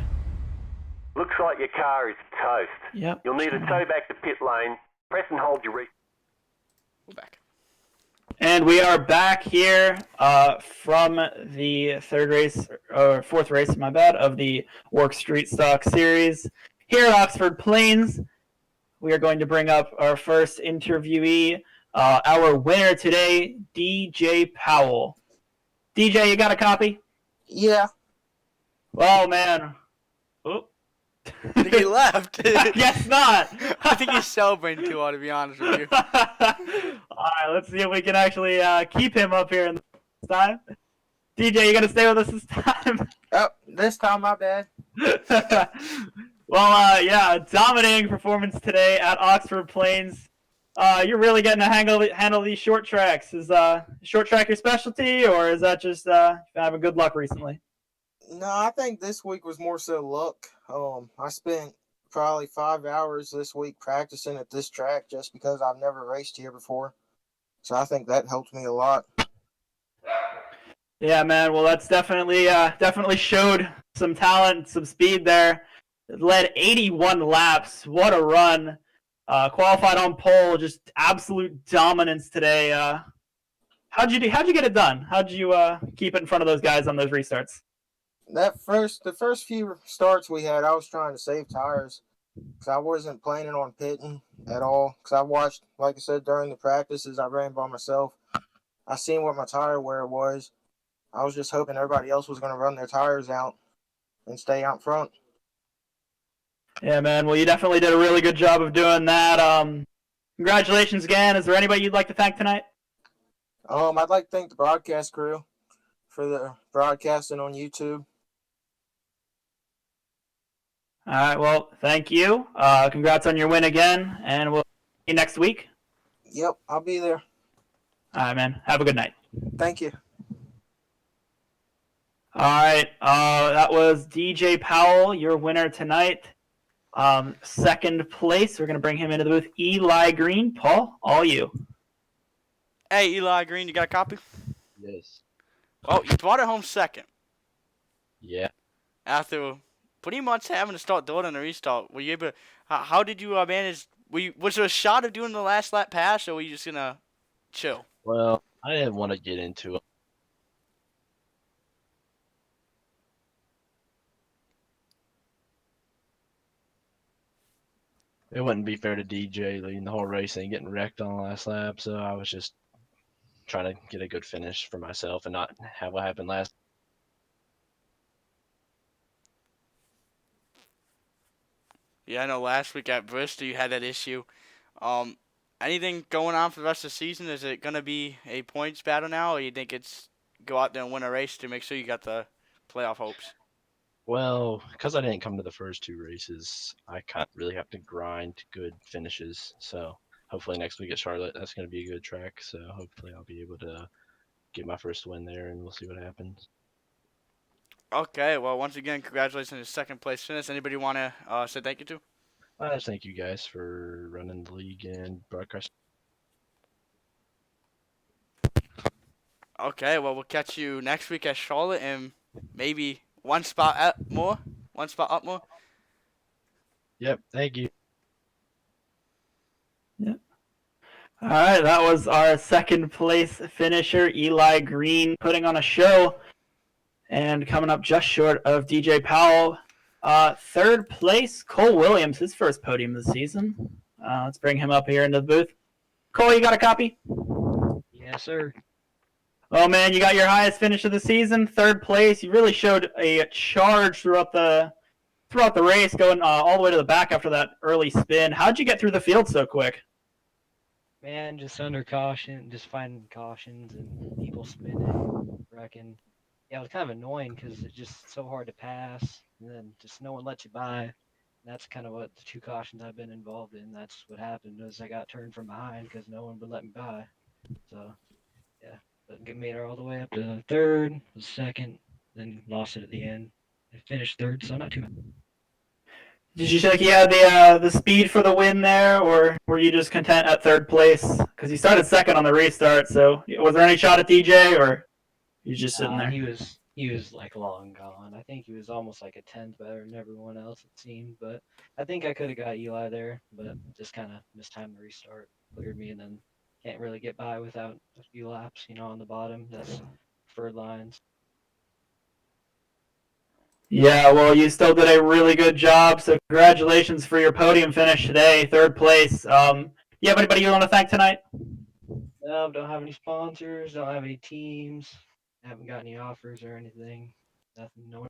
Looks like your car is toast. Yep. You'll need a tow back to pit lane. Press and hold your race. We're back. And we are back here from the fourth race, my bad, of the WORC Street Stock Series. Here at Oxford Plains, we are going to bring up our first interviewee, our winner today, DJ Powell. DJ, you got a copy? Yeah. Oh, man. Oh. I think he left. Guess not. I think he's celebrating too hard, to be honest with you. Alright, let's see if we can actually keep him up here this time. DJ, you gonna stay with us this time? Oh, this time my bad. Well, yeah, dominating performance today at Oxford Plains. You're really getting to handle these short tracks. Is short track your specialty, or is that just having good luck recently? No, I think this week was more so luck. I spent probably 5 hours this week practicing at this track just because I've never raced here before. So I think that helped me a lot. Yeah, man. Well, that's definitely showed some talent, some speed there. It led 81 laps. What a run. Qualified on pole, just absolute dominance today. How'd you get it done? How'd you keep it in front of those guys on those restarts? The first few starts we had, I was trying to save tires because I wasn't planning on pitting at all. Because I watched, like I said, during the practices, I ran by myself. I seen what my tire wear was. I was just hoping everybody else was going to run their tires out and stay out front. Yeah, man. Well, you definitely did a really good job of doing that. Congratulations again. Is there anybody you'd like to thank tonight? I'd like to thank the broadcast crew for the broadcasting on YouTube. All right, well, thank you. Congrats on your win again, and we'll see you next week. Yep, I'll be there. All right, man. Have a good night. Thank you. All right, that was DJ Powell, your winner tonight. Second place, we're going to bring him into the booth. Eli Green. Paul, all you. Hey, Eli Green, you got a copy? Yes. Well, you brought it home second. Yeah. After pretty much having to start doing the restart, were you able? How did you manage? Was there a shot of doing the last lap pass, or were you just gonna chill? Well, I didn't want to get into it. It wouldn't be fair to DJ leading the whole race and getting wrecked on the last lap, so I was just trying to get a good finish for myself and not have what happened last. Yeah, I know last week at Bristol you had that issue. Anything going on for the rest of the season? Is it gonna be a points battle now, or you think it's go out there and win a race to make sure you got the playoff hopes? Well, because I didn't come to the first two races, I can't really have to grind good finishes. So hopefully next week at Charlotte, that's going to be a good track. So hopefully I'll be able to get my first win there, and we'll see what happens. Okay, well, once again, congratulations on your second place finish. Anybody want to say thank you to? I just thank you guys for running the league and broadcasting. Okay, well, we'll catch you next week at Charlotte and maybe one spot up more. Yep, thank you. Yep. All right, that was our second place finisher, Eli Green, putting on a show and coming up just short of DJ Powell. Third place, Cole Williams, his first podium of the season. Let's bring him up here into the booth. Cole, you got a copy? Yes, sir. Oh, man, you got your highest finish of the season, third place. You really showed a charge throughout the race, going all the way to the back after that early spin. How'd you get through the field so quick? Man, just under caution, just finding cautions and people spinning, wrecking. Yeah, it was kind of annoying because it's just so hard to pass, and then just no one lets you by. And that's kind of what the two cautions I've been involved in. That's what happened was I got turned from behind because no one would let me by. So, yeah, but made it all the way up to third, was second, then lost it at the end. I finished third, so not too bad. Did you think you had the speed for the win there, or were you just content at third place? Because you started second on the restart, so was there any shot at DJ, or you just sitting there? He was like long gone. I think he was almost like a tenth better than everyone else, it seemed. But I think I could have got Eli there, but just kind of mistimed the restart, cleared me, and then can't really get by without a few laps, on the bottom. That's preferred lines. Yeah, well, you still did a really good job, so congratulations for your podium finish today, third place. You have anybody you want to thank tonight? No, don't have any sponsors, don't have any teams, haven't got any offers or anything. Nothing, no. All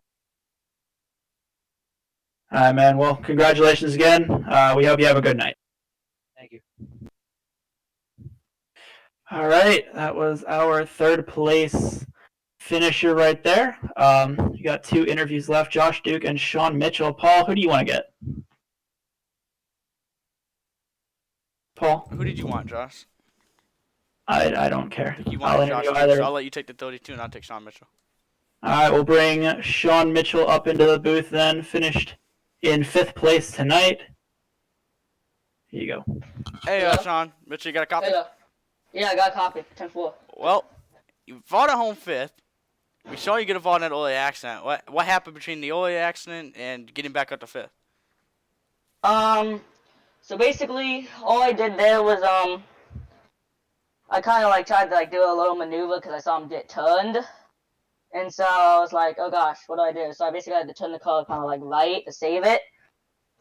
right, man. Well, congratulations again. We hope you have a good night. Thank you. All right, that was our third place finisher right there. You got two interviews left, Josh Duke and Sean Mitchell. Paul, who do you want to get? Paul? Who did you want, Josh? I don't care. I think you I'll wanted Josh interview Duke, either. so I'll let you take the 32 and I'll take Sean Mitchell. All right, we'll bring Sean Mitchell up into the booth then. Finished in fifth place tonight. Here you go. Hey, Sean. Mitchell, you got a copy? Yeah, I got a copy. 10-4. Well, you fought at home fifth. We saw you get involved in that early accident. What happened between the early accident and getting back up to fifth? So basically, all I did there was I kind of like tried to like do a little maneuver because I saw him get turned, and so I was like, oh gosh, what do I do? So I basically had to turn the car kind of like right to save it,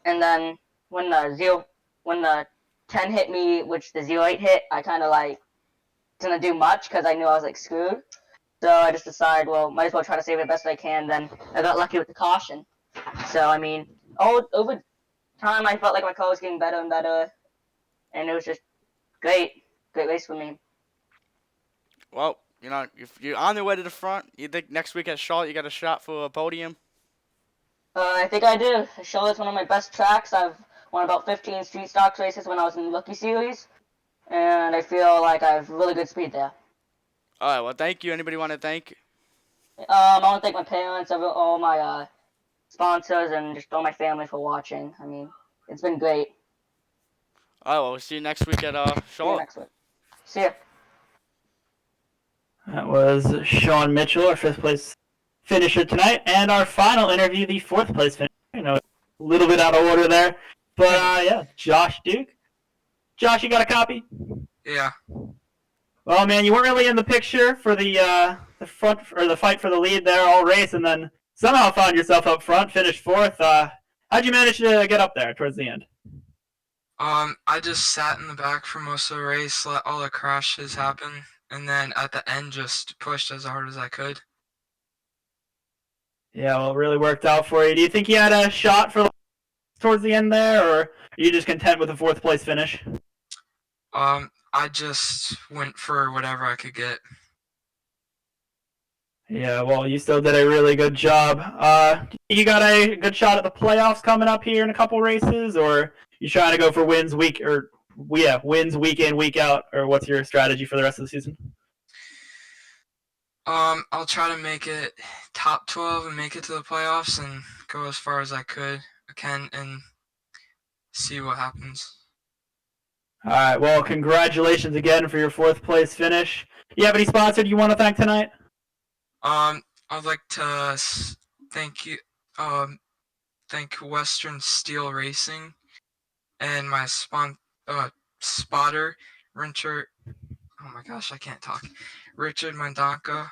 and then when the 10 hit me, which the 08 hit, I kind of like didn't do much because I knew I was like screwed. So I just decided, well, might as well try to save it best I can. Then I got lucky with the caution. So I mean, over time, I felt like my car was getting better and better, and it was just great race for me. Well, you know, if you're on the way to the front, you think next week at Charlotte you got a shot for a podium? I think I do. Charlotte's one of my best tracks. I've won about 15 street stocks races when I was in the Rookie Series, and I feel like I have really good speed there. All right, well, thank you. Anybody want to thank? I want to thank my parents, all my sponsors, and just all my family for watching. I mean, it's been great. All right, well, we'll see you next week at See you Charlotte. next week. See ya. That was Sean Mitchell, our 5th place finisher tonight, and our final interview, the 4th place finisher. You know, a little bit out of order there, but yeah, Josh Duke. Josh, you got a copy? Yeah. Well, man, you weren't really in the picture for the front or the fight for the lead there all race, and then somehow found yourself up front, finished 4th. How'd you manage to get up there towards the end? I just sat in the back for most of the race, let all the crashes happen, and then at the end just pushed as hard as I could. Yeah, well, it really worked out for you. Do you think you had a shot for towards the end there, or are you just content with the 4th place finish? I just went for whatever I could get. Yeah, well, you still did a really good job. You got a good shot at the playoffs coming up here in a couple races, or you trying to go for wins week in, week out, or what's your strategy for the rest of the season? I'll try to make it top 12 and make it to the playoffs and go as far as I can and see what happens. All right, well, congratulations again for your 4th place finish. You have any sponsors you want to thank tonight? I'd like to thank you, thank Western Steel Racing and my spotter, Richard. Oh my gosh, I can't talk. Richard Mandanka.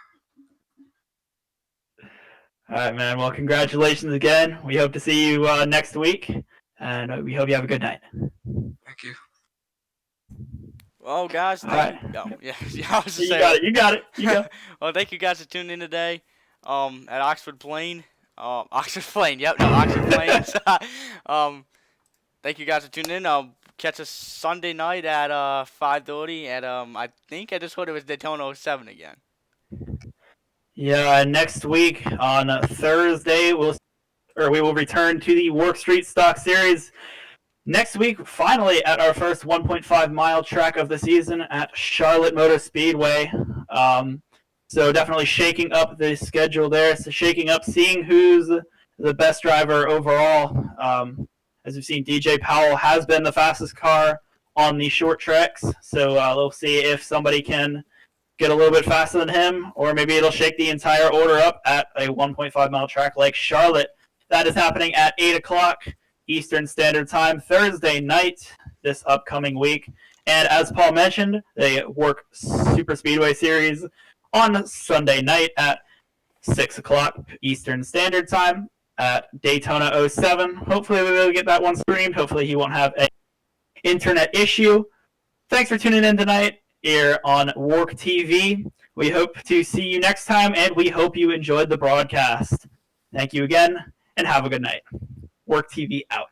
All right, man. Well, congratulations again. We hope to see you next week, and we hope you have a good night. Thank you. Well, guys, Right. I was just You saying. You got it. You go. Well, thank you guys for tuning in today. At Oxford Plains. Oxford Plains. Yep, no, Oxford Plains. Thank you guys for tuning in. Catch us Sunday night at 5:30 at I think I just heard it was Daytona 07 again. Yeah, next week on Thursday we will return to the WORC Street Stock Series. Next week, finally, at our first 1.5-mile track of the season at Charlotte Motor Speedway. So definitely shaking up the schedule there. So shaking up, seeing who's the best driver overall. As we've seen, DJ Powell has been the fastest car on the short tracks. So we'll see if somebody can get a little bit faster than him, or maybe it'll shake the entire order up at a 1.5-mile track like Charlotte. That is happening at 8 o'clock. Eastern Standard Time, Thursday night this upcoming week. And as Paul mentioned, they work Superspeedway Series on Sunday night at 6 o'clock Eastern Standard Time at Daytona 07. Hopefully we'll be able to get that one streamed. Hopefully he won't have an internet issue. Thanks for tuning in tonight here on WORC TV. We hope to see you next time, and we hope you enjoyed the broadcast. Thank you again, and have a good night. WORC TV out.